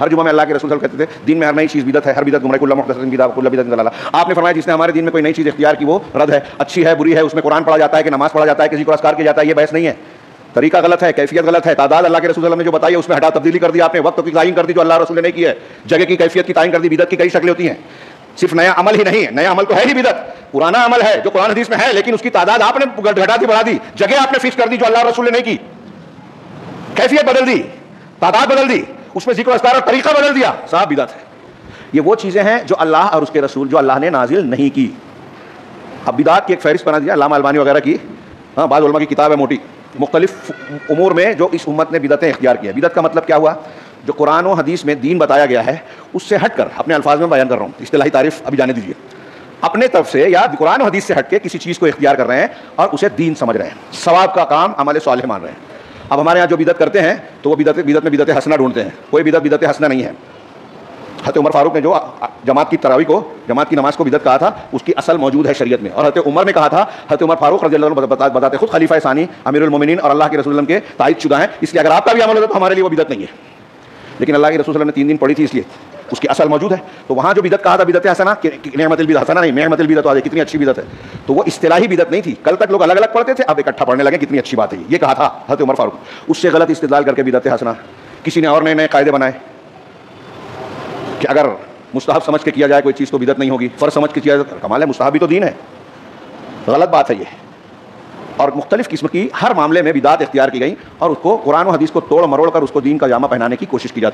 हर जुमा में अल्लाह के रसूल सल्लल्लाहु अलैहि वसल्लम कहते थे दिन में हर नई चीज़ बिदअत है, हर बिदअत गुमराह, कुल्लु मुहदसतिन बिदअह, कुल्लु बिदअतिन दलाला। आपने फरमाया जिसने हमारे दिन में कोई नई चीज़ इख्तियार की वो रद्द है, अच्छी है बुरी है, उसमें कुरान पढ़ा जाता है कि नमाज पढ़ा जाता है, किसी को अस्कार किया जाता है, ये बहस नहीं है। तरीका गलत है, कैफियत गलत है, तादाद अल्लाह के रसूल सल्लल्लाहु अलैहि वसल्लम ने जो बताई है उसमें हटा तब्दीली कर दी आपने, वक्त की तायीन कर दी जो अल्लाह रसूल ने नहीं की है, जगह की कैफियत की तायीन कर दी। बिदअत की कई शक्लें होती हैं, सिर्फ नया अमल ही नहीं है, नया अमल तो है ही बिदअत, पुराना अमल है जो कुरान हदीस में है, लेकिन उसकी तादाद आपने घटा दी, बढ़ा दी, जगह आपने फिक्स कर दी जो अल्लाह रसूल ने नहीं की, कैफियत बदल दी, तादाद बदल दी, उसमें जिक्र अस्कार और तरीका बदल दिया, साहब बिदअत है। ये वो चीज़ें हैं जो अल्लाह और उसके रसूल जो अल्लाह ने नाजिल नहीं की। अब बिदअत की एक फहरिस्त बना दिया अल्लामा अलबानी वगैरह की, हाँ बाद उलमा की किताब है मोटी, मुख्तलिफ उमूर में जो इस उम्मत ने बिदअतें इख्तियार की है। बिदअत का मतलब क्या हुआ, जो कुरान और हदीस में दीन बताया गया है उससे हटकर, अपने अल्फाज में बयान कर रहा हूँ, इस्तिलाही तारीफ अभी जाने दीजिए, अपने तरफ से या कुरान और हदीस से हटके किसी चीज़ को इख्तियार कर रहे हैं और उसे दीन समझ रहे हैं, सवाब का काम अमल सालेह मान रहे हैं। अब हमारे यहाँ जो बिदअत करते हैं तो वो बिदअत में बिदअत हसना ढूंढते हैं, कोई बिदअत हसना नहीं है। हज़रत उमर फारूक ने जो जमात की तरावी को, जमात की नमाज को बिदअत कहा था, उसकी असल मौजूद है शरीयत में, और हज़रत उमर ने कहा था, हज़रत उमर फारूक रज़ियल्लाहु अन्हु बताते खुद खलीफा सानी अमीरुल मोमिनीन और अल्लाह के रसूल के तायद शुदा हैं, इसलिए अगर आपका भी अमल होता तो हमारे लिए वो बिदअत नहीं है। लेकिन अल्लाह के रसूल ने 3 दिन पढ़ी थी इसलिए उसकी असल मौजूद है। तो वहाँ जो बिदअत कहा था बिदअत हसना, नेमतुल बिदअत हसना नहीं, नेमतुल बिदअत आ कितनी अच्छी बिदअत है, तो वो इस्तिलाही बिदअत नहीं थी। कल तक लोग अलग अलग पढ़ते थे, अब इकट्ठा पढ़ने लगे, कितनी अच्छी बात है ये कहा था हज़रत उमर फारूक। उससे गलत इस्तिदलाल करके बिदअत हसना, किसी ने और नए नए कायदे बनाए कि अगर मुस्तहब समझ के किया जाए कोई चीज़ तो बिदअत नहीं होगी, फ़र्ज समझ के किया जाए कमाल है, मुस्तहब भी तो दीन है, गलत बात है ये। और मुख्तलिफ किस्म की हर मामले में बिदअत इख्तियार की गई और उसको कुरान और हदीस को तोड़ मरोड़ कर उसको दीन का जामा पहनाने की कोशिश की जाती है।